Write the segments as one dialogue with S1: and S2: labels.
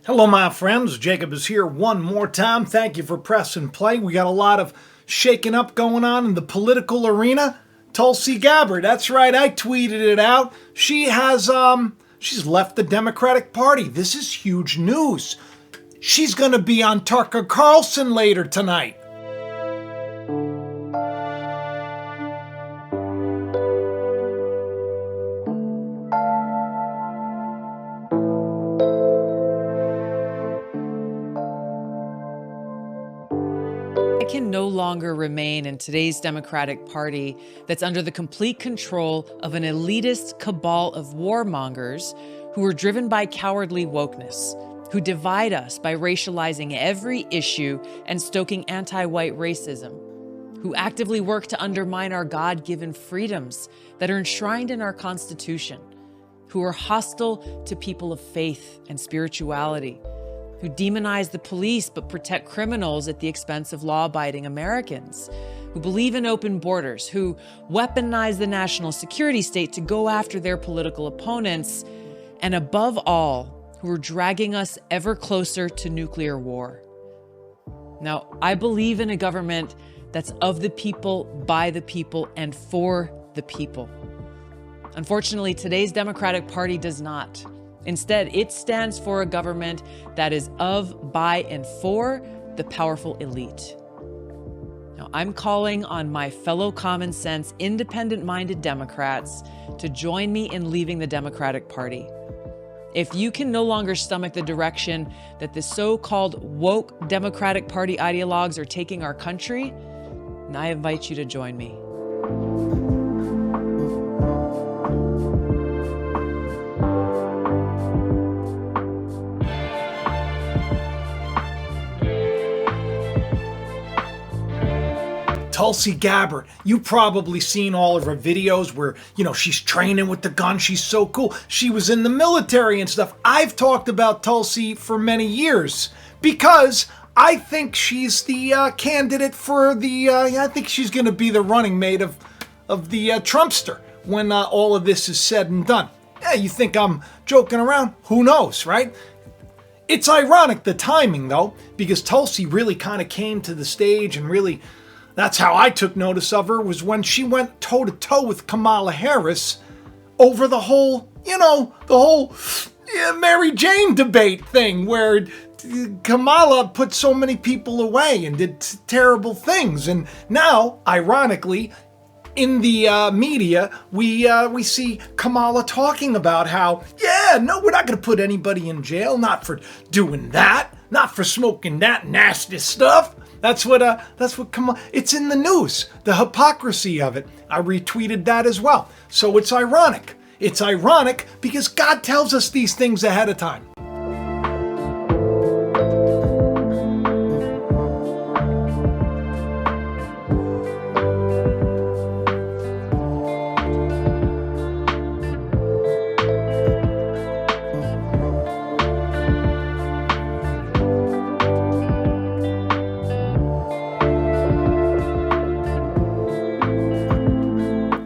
S1: Hello, my friends. Jacob is here one more time. Thank you for pressing play. We got a lot of shaking up going on in the political arena. Tulsi Gabbard, that's right, I tweeted it out. She's left the Democratic Party. This is huge news. She's going to be on Tucker Carlson later tonight.
S2: Can no longer remain in today's Democratic Party that's under the complete control of an elitist cabal of warmongers who are driven by cowardly wokeness, who divide us by racializing every issue and stoking anti-white racism, who actively work to undermine our God-given freedoms that are enshrined in our Constitution, who are hostile to people of faith and spirituality, who demonize the police but protect criminals at the expense of law-abiding Americans, who believe in open borders, who weaponize the national security state to go after their political opponents, and above all, who are dragging us ever closer to nuclear war. Now, I believe in a government that's of the people, by the people, and for the people. Unfortunately, today's Democratic Party does not. Instead, it stands for a government that is of, by, and for the powerful elite. Now, I'm calling on my fellow common sense, independent-minded Democrats to join me in leaving the Democratic Party. If you can no longer stomach the direction that the so-called woke Democratic Party ideologues are taking our country, then I invite you to join me.
S1: Tulsi Gabbard, you've probably seen all of her videos where, she's training with the gun. She's so cool. She was in the military and stuff. I've talked about Tulsi for many years because I think she's the candidate for I think she's going to be the running mate of the Trumpster when all of this is said and done. Yeah, you think I'm joking around? Who knows, right? It's ironic, the timing, though, because Tulsi really kind of came to the stage and really... That's how I took notice of her, was when she went toe-to-toe with Kamala Harris over the whole Mary Jane debate thing where Kamala put so many people away and did terrible things. And now, ironically, in the media, we see Kamala talking about how, we're not going to put anybody in jail, not for doing that, not for smoking that nasty stuff. That's what Kamala, it's in the news, the hypocrisy of it. I retweeted that as well. So it's ironic. It's ironic because God tells us these things ahead of time.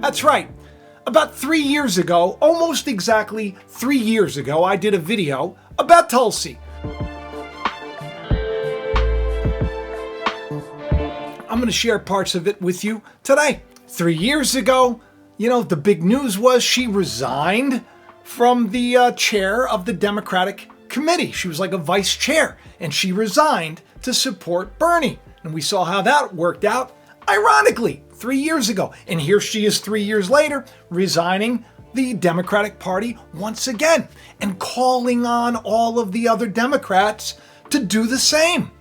S1: That's right. About 3 years ago, almost exactly 3 years ago, I did a video about Tulsi. I'm going to share parts of it with you today. 3 years ago, the big news was she resigned from the chair of the Democratic Committee. She was like a vice chair, and she resigned to support Bernie. And we saw how that worked out, ironically, 3 years ago. And here she is 3 years later, resigning the Democratic Party once again and calling on all of the other Democrats to do the same.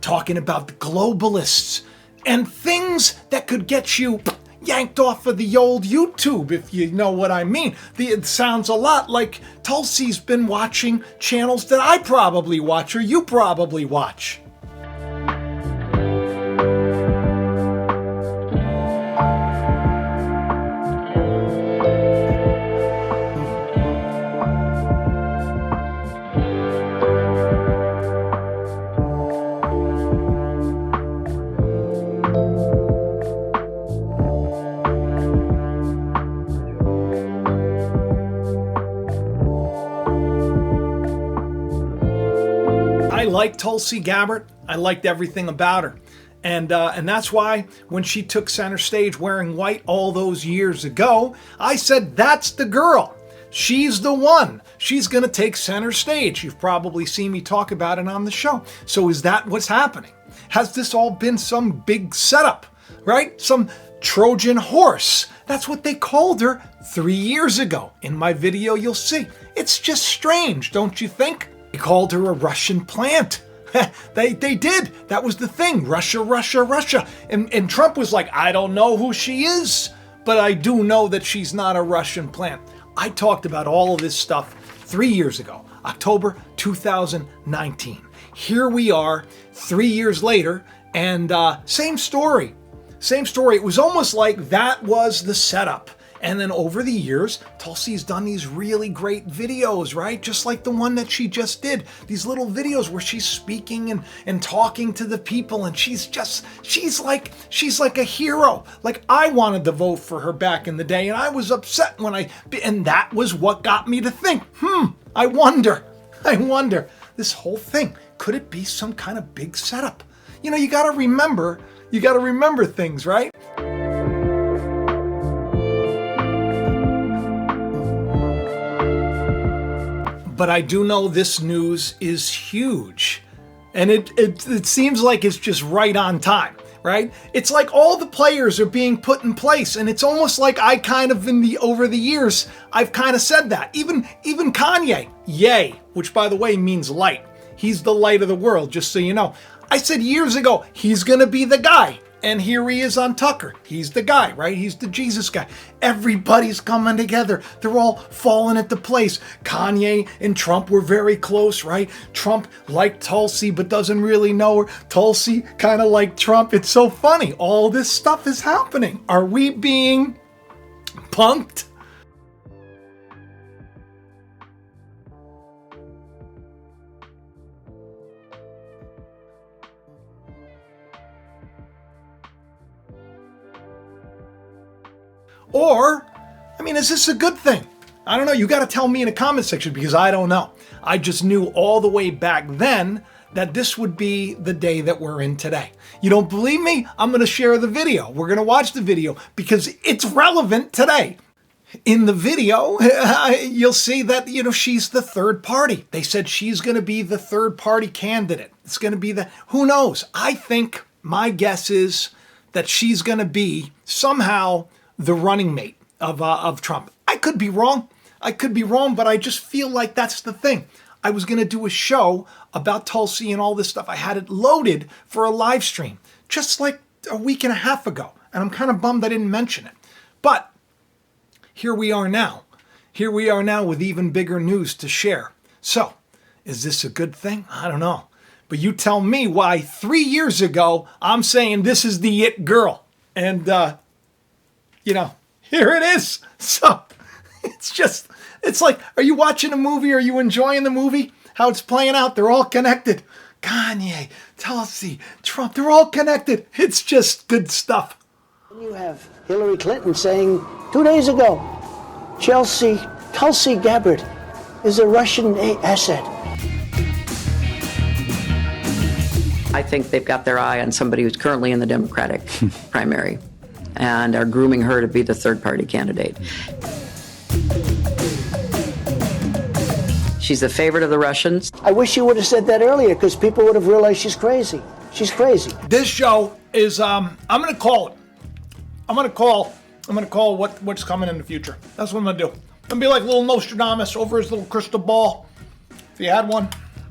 S1: Talking about the globalists and things that could get you yanked off of the old YouTube, if you know what I mean. It sounds a lot like Tulsi's been watching channels that I probably watch or you probably watch. liked Tulsi Gabbard. I liked everything about her. And that's why when she took center stage wearing white all those years ago, I said, that's the girl. She's the one. She's going to take center stage. You've probably seen me talk about it on the show. So is that what's happening? Has this all been some big setup, right? Some Trojan horse. That's what they called her 3 years ago. In my video, you'll see. It's just strange, don't you think? They called her a Russian plant. They did. That was the thing. Russia, Russia, Russia. And Trump was like, I don't know who she is, but I do know that she's not a Russian plant. I talked about all of this stuff 3 years ago, October 2019. Here we are 3 years later, and same story. Same story. It was almost like that was the setup. And then over the years, Tulsi's done these really great videos, right? Just like the one that she just did. These little videos where she's speaking and talking to the people, and she's like a hero. Like, I wanted to vote for her back in the day, and I was upset and that was what got me to think, I wonder, this whole thing, could it be some kind of big setup? You know, you gotta remember things, right? But I do know this news is huge. And it seems like it's just right on time, right? It's like all the players are being put in place. And it's almost like I kind of, over the years, I've kind of said that. Even Kanye, yay, which by the way means light. He's the light of the world, just so you know. I said years ago, he's gonna be the guy. And here he is on Tucker. He's the guy, right? He's the Jesus guy. Everybody's coming together. They're all falling into place. Kanye and Trump were very close, right? Trump liked Tulsi but doesn't really know her. Tulsi kind of liked Trump. It's so funny. All this stuff is happening. Are we being punked? Or, I mean, is this a good thing? I don't know. You got to tell me in the comment section because I don't know. I just knew all the way back then that this would be the day that we're in today. You don't believe me? I'm going to share the video. We're going to watch the video because it's relevant today. In the video, you'll see that, you know, she's the third party. They said she's going to be the third party candidate. It's going to be who knows? I think my guess is that she's going to be somehow the running mate of Trump. I could be wrong, but I just feel like that's the thing. I was going to do a show about Tulsi and all this stuff. I had it loaded for a live stream just like a week and a half ago, and I'm kind of bummed I didn't mention it. But here we are now. Here we are now with even bigger news to share. So, is this a good thing? I don't know. But you tell me why 3 years ago I'm saying this is the it girl. And, you know, here it is. So it's like, are you watching a movie? Are you enjoying the movie? How it's playing out? They're all connected. Kanye, Tulsi, Trump, they're all connected. It's just good stuff.
S3: You have Hillary Clinton saying 2 days ago, Tulsi Gabbard is a Russian asset.
S4: I think they've got their eye on somebody who's currently in the Democratic primary and are grooming her to be the third-party candidate. She's the favorite of the Russians.
S3: I wish you would have said that earlier because people would have realized she's crazy. She's crazy.
S1: This show is, I'm going to call it. I'm going to call what's coming in the future. That's what I'm going to do. I'm going to be like little Nostradamus over his little crystal ball, if he had one,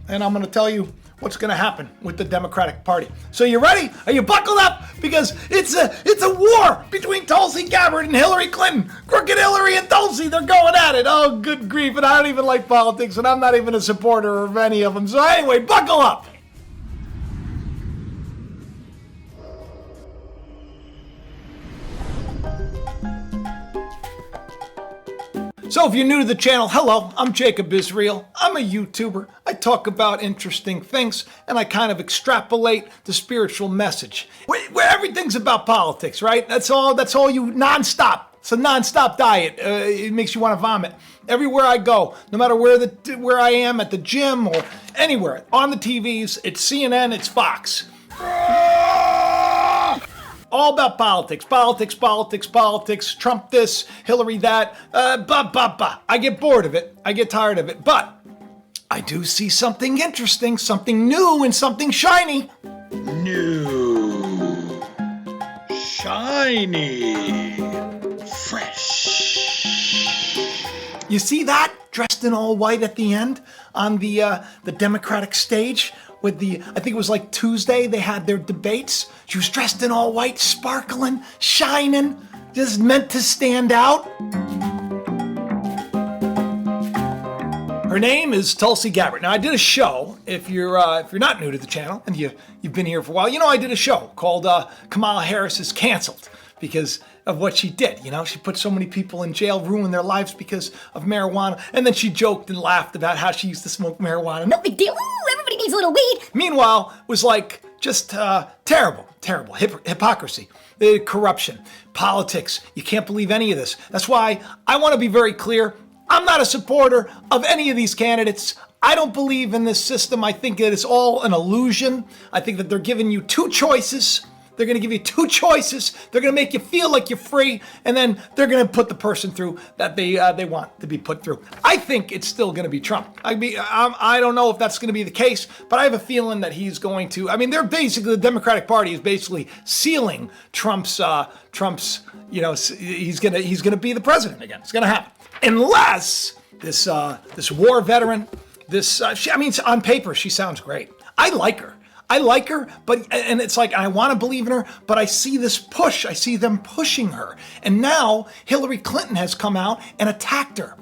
S1: and I'm going to tell you what's going to happen with the Democratic Party. So you ready? Are you buckled up? Because it's a war between Tulsi Gabbard and Hillary Clinton. Crooked Hillary and Tulsi, they're going at it. Oh, good grief. And I don't even like politics, and I'm not even a supporter of any of them. So anyway, buckle up. So if you're new to the channel, hello, I'm Jacob Israel. I'm a YouTuber. I talk about interesting things, and I kind of extrapolate the spiritual message. Where everything's about politics, right? That's all you nonstop. It's a nonstop diet. It makes you want to vomit. Everywhere I go, no matter where I am at the gym or anywhere, on the TVs, it's CNN, it's Fox. All about politics, politics, politics, politics, Trump this, Hillary that, I get bored of it. I get tired of it. But I do see something interesting, something new, and something shiny.
S5: New, shiny, fresh.
S1: You see that? Dressed in all white at the end on the Democratic stage with I think it was like Tuesday, they had their debates. She was dressed in all white, sparkling, shining, just meant to stand out. Her name is Tulsi Gabbard. Now, I did a show, if you're not new to the channel and you've been here for a while, I did a show called Kamala Harris is Canceled because of what she did. She put so many people in jail, ruined their lives because of marijuana. And then she joked and laughed about how she used to smoke marijuana. No big deal. Ooh, everybody needs a little weed. Meanwhile, was like just terrible hypocrisy, corruption, politics. You can't believe any of this. That's why I want to be very clear. I'm not a supporter of any of these candidates. I don't believe in this system. I think that it's all an illusion. I think that they're giving you two choices. They're going to give you two choices. They're going to make you feel like you're free, and then they're going to put the person through that they want to be put through. I think it's still going to be Trump. I don't know if that's going to be the case, but I have a feeling that he's going to. They're basically, the Democratic Party is basically sealing Trump's. He's going to be the president again. It's going to happen unless this war veteran. On paper she sounds great. I like her, but it's like I want to believe in her, but I see this push. I see them pushing her. And now Hillary Clinton has come out and attacked her.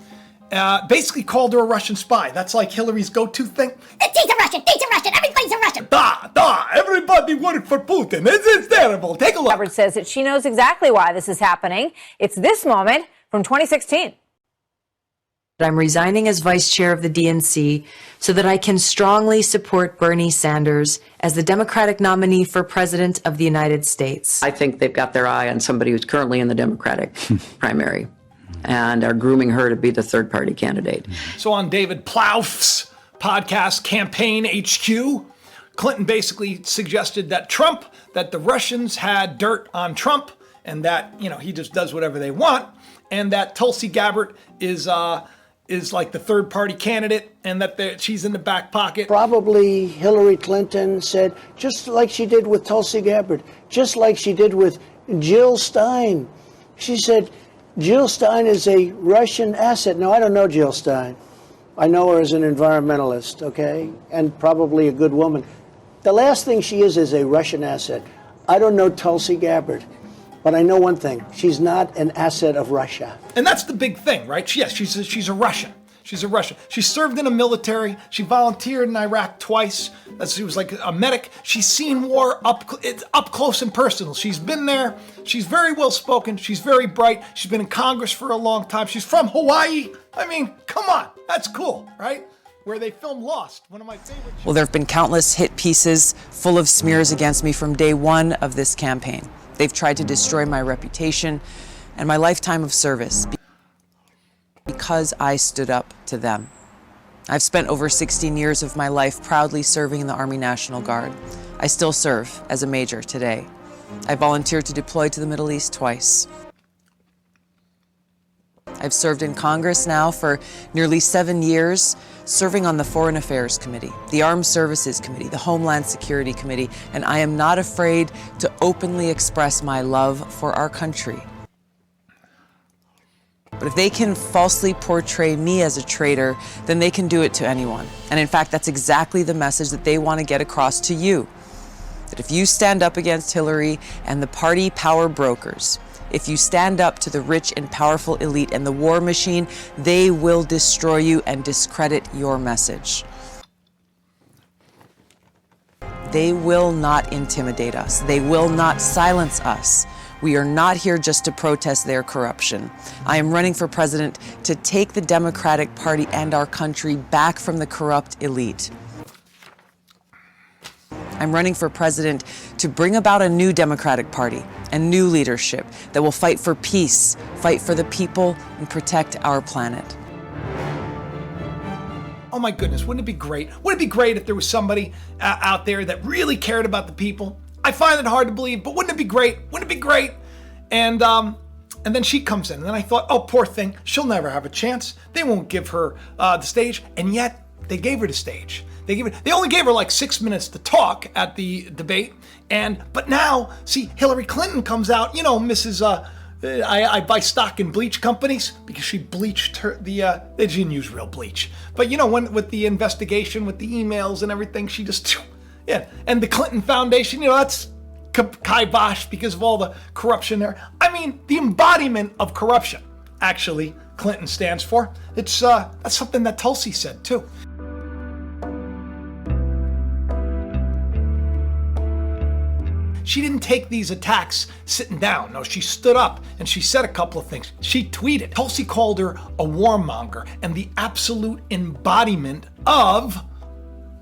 S1: Basically called her a Russian spy. That's like Hillary's go-to thing. She's a Russian, everybody's a Russian. Everybody worked for Putin. It's terrible. Take a look.
S6: Gabbard says that she knows exactly why this is happening. It's this moment from 2016.
S7: I'm resigning as vice chair of the DNC so that I can strongly support Bernie Sanders as the Democratic nominee for president of the United States.
S4: I think they've got their eye on somebody who's currently in the Democratic primary and are grooming her to be the third party candidate.
S1: So on David Plouffe's podcast, Campaign HQ, Clinton basically suggested that the Russians had dirt on Trump and that, he just does whatever they want, and that Tulsi Gabbard is like the third party candidate and that she's in the back pocket.
S3: Probably Hillary Clinton said, just like she did with Tulsi Gabbard, just like she did with Jill Stein. She said, Jill Stein is a Russian asset. Now, I don't know Jill Stein. I know her as an environmentalist, okay, and probably a good woman. The last thing she is a Russian asset. I don't know Tulsi Gabbard. But I know one thing, she's not an asset of Russia.
S1: And that's the big thing, right? Yes, she's a Russian. She's a Russian. She served in the military. She volunteered in Iraq twice. She was like a medic. She's seen war up close and personal. She's been there. She's very well spoken. She's very bright. She's been in Congress for a long time. She's from Hawaii. Come on. That's cool, right? Where they filmed Lost, one of my favorite shows.
S2: Well, there have been countless hit pieces full of smears against me from day one of this campaign. They've tried to destroy my reputation and my lifetime of service because I stood up to them. I've spent over 16 years of my life proudly serving in the Army National Guard. I still serve as a major today. I volunteered to deploy to the Middle East twice. I've served in Congress now for nearly 7 years, serving on the Foreign Affairs Committee, the Armed Services Committee, the Homeland Security Committee, and I am not afraid to openly express my love for our country. But if they can falsely portray me as a traitor, then they can do it to anyone. And in fact, that's exactly the message that they want to get across to you. That if you stand up against Hillary and the party power brokers, if you stand up to the rich and powerful elite and the war machine, they will destroy you and discredit your message. They will not intimidate us. They will not silence us. We are not here just to protest their corruption. I am running for president to take the Democratic Party and our country back from the corrupt elite. I'm running for president to bring about a new Democratic Party and new leadership that will fight for peace, fight for the people, and protect our planet.
S1: Oh my goodness, wouldn't it be great? Wouldn't it be great if there was somebody out there that really cared about the people? I find it hard to believe, but wouldn't it be great? Wouldn't it be great? And then she comes in, and then I thought, oh, poor thing, she'll never have a chance. They won't give her the stage, and yet they gave her the stage. They only gave her like 6 minutes to talk at the debate, but now, see, Hillary Clinton comes out, you know, Mrs. I buy stock in bleach companies because she bleached her they didn't use real bleach, but you know, with the investigation, with the emails and everything, she just and the Clinton Foundation, you know, that's kibosh because of all the corruption there. I mean, the embodiment of corruption, actually, Clinton stands for. It's that's something that Tulsi said too. She didn't take these attacks sitting down. No, she stood up and she said a couple of things. She tweeted. Tulsi called her a warmonger and the absolute embodiment of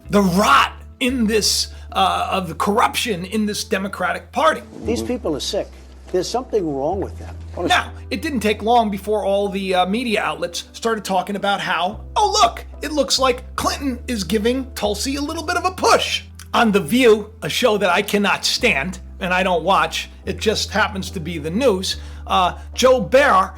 S1: the rot in this, of the corruption in this Democratic Party.
S3: These people are sick. There's something wrong with them.
S1: Now, it didn't take long before all the media outlets started talking about how, oh look, it looks like Clinton is giving Tulsi a little bit of a push. On The View, a show that I cannot stand and I don't watch, it just happens to be the news, Jo Bear,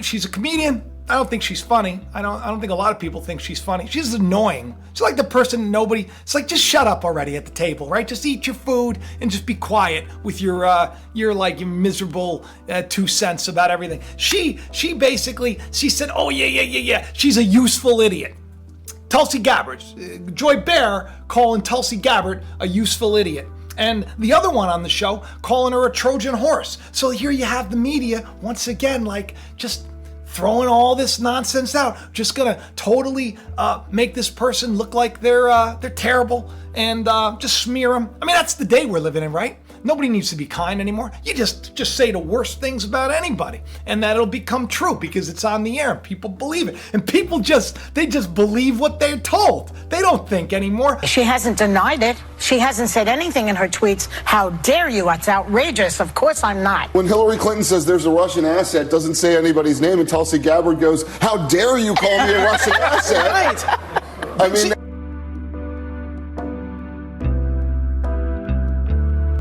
S1: she's a comedian. I don't think she's funny. I don't think a lot of people think she's funny. She's annoying. She's like the person it's like, just shut up already at the table, right? Just eat your food and just be quiet with your miserable 2 cents about everything. She said, oh yeah. She's a useful idiot. Tulsi Gabbard, Joy Bear calling Tulsi Gabbard a useful idiot. And the other one on the show calling her a Trojan horse. So here you have the media once again, like just throwing all this nonsense out, just gonna totally make this person look like they're terrible and just smear them. I mean, that's the day we're living in, right? Nobody needs to be kind anymore. You just say the worst things about anybody, and that'll become true because it's on the air and people believe it. And people just believe what they're told. They don't think anymore.
S8: She hasn't denied it. She hasn't said anything in her tweets. How dare you? That's outrageous. Of course I'm not.
S9: When Hillary Clinton says there's a Russian asset, doesn't say anybody's name, and Tulsi Gabbard goes, how dare you call me a Russian asset?
S1: Right.
S9: I mean...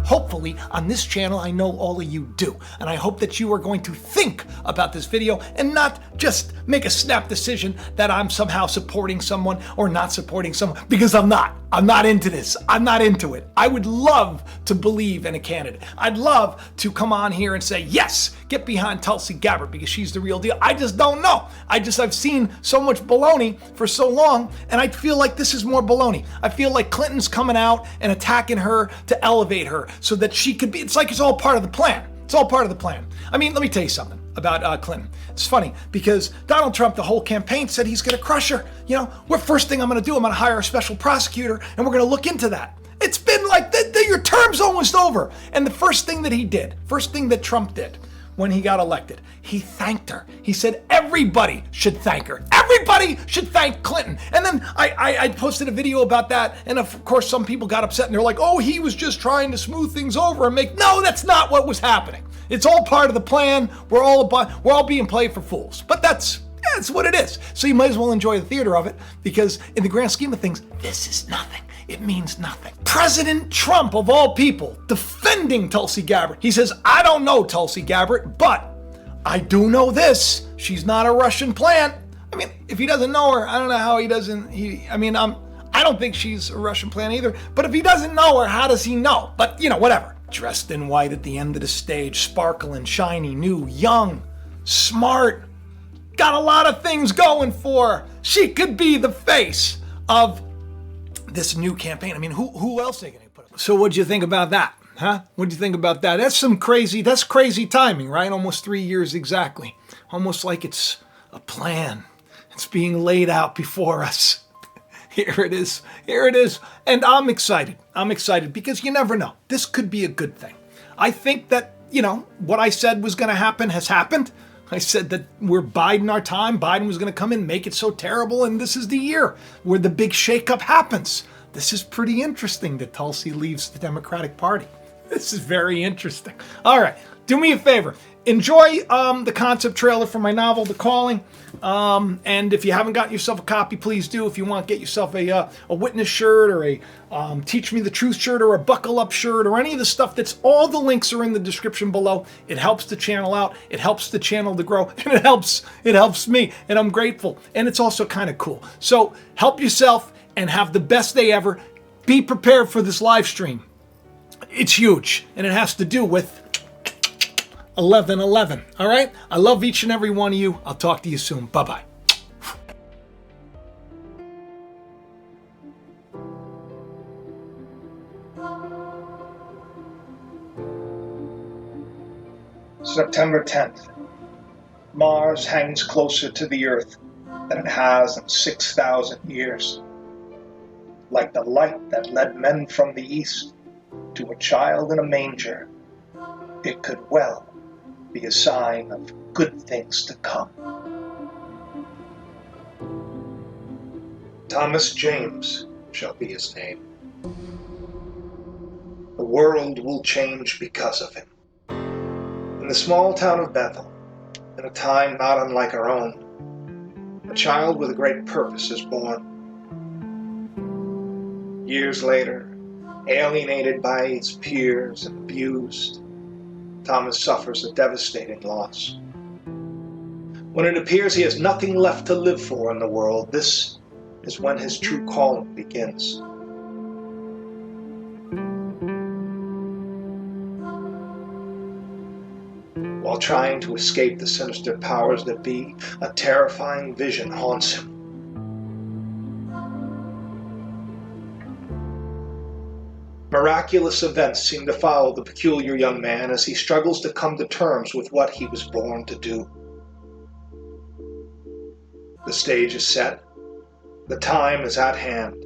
S1: Hopefully, on this channel, I know all of you do. And I hope that you are going to think about this video and not just make a snap decision that I'm somehow supporting someone or not supporting someone, because I'm not. I'm not into this. I'm not into it. I would love to believe in a candidate. I'd love to come on here and say, yes, get behind Tulsi Gabbard because she's the real deal. I just don't know. I've seen so much baloney for so long, and I feel like this is more baloney. I feel like Clinton's coming out and attacking her to elevate her so that she could be, it's like it's all part of the plan. It's all part of the plan. I mean, let me tell you something about Clinton. It's funny because Donald Trump, the whole campaign, said he's going to crush her. You know, first thing I'm going to do, I'm going to hire a special prosecutor and we're going to look into that. It's been like, your term's almost over. And the first thing that Trump did when he got elected, he thanked her. He said everybody should thank her. Everybody should thank Clinton. And then I posted a video about that, and of course some people got upset and they're like, oh, he was just trying to smooth things over and no, that's not what was happening. It's all part of the plan. We're all being played for fools. But that's what it is. So you might as well enjoy the theater of it, because in the grand scheme of things, this is nothing. It means nothing. President Trump, of all people, defending Tulsi Gabbard. He says, I don't know Tulsi Gabbard, but I do know this. She's not a Russian plant. I mean, if he doesn't know her, I don't know how he doesn't. I don't think she's a Russian plant either. But if he doesn't know her, how does he know? But, whatever. Dressed in white at the end of the stage, sparkling, shiny, new, young, smart. Got a lot of things going for her. She could be the face of this new campaign. I mean, who else are they going to put up? So what'd you think about that? Huh? What'd you think about that? That's crazy timing, right? Almost 3 years exactly. Almost like it's a plan. It's being laid out before us. Here it is. And I'm excited. Because you never know. This could be a good thing. I think that, what I said was going to happen has happened. I said that we're biding our time. Biden was going to come in, make it so terrible, and this is the year where the big shakeup happens. This is pretty interesting that Tulsi leaves the Democratic Party. This is very interesting. All right, do me a favor. Enjoy the concept trailer for my novel, The Calling. And if you haven't gotten yourself a copy, please do. If you want, get yourself a witness shirt or a Teach Me the Truth shirt or a Buckle Up shirt or any of the stuff all the links are in the description below. It helps the channel out. It helps the channel to grow. And it helps me. And I'm grateful. And it's also kind of cool. So help yourself and have the best day ever. Be prepared for this live stream. It's huge. And it has to do with 11/11. All right? I love each and every one of you. I'll talk to you soon. Bye-bye.
S10: September 10th. Mars hangs closer to the Earth than it has in 6,000 years. Like the light that led men from the East to a child in a manger, it could well be a sign of good things to come. Thomas James shall be his name. The world will change because of him. In the small town of Bethel, in a time not unlike our own, a child with a great purpose is born. Years later, alienated by his peers and abused, Thomas suffers a devastating loss. When it appears he has nothing left to live for in the world, this is when his true calling begins. While trying to escape the sinister powers that be, a terrifying vision haunts him. Miraculous events seem to follow the peculiar young man as he struggles to come to terms with what he was born to do. The stage is set. The time is at hand.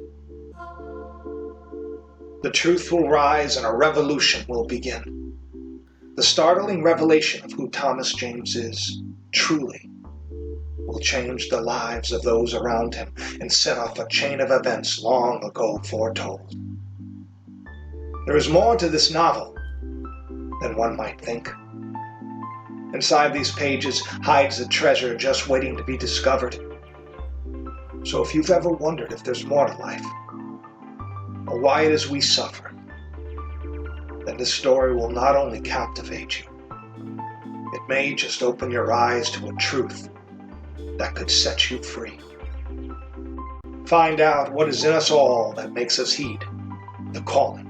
S10: The truth will rise and a revolution will begin. The startling revelation of who Thomas James is, truly, will change the lives of those around him and set off a chain of events long ago foretold. There is more to this novel than one might think. Inside these pages hides a treasure just waiting to be discovered. So if you've ever wondered if there's more to life, or why it is we suffer, then this story will not only captivate you, it may just open your eyes to a truth that could set you free. Find out what is in us all that makes us heed the calling.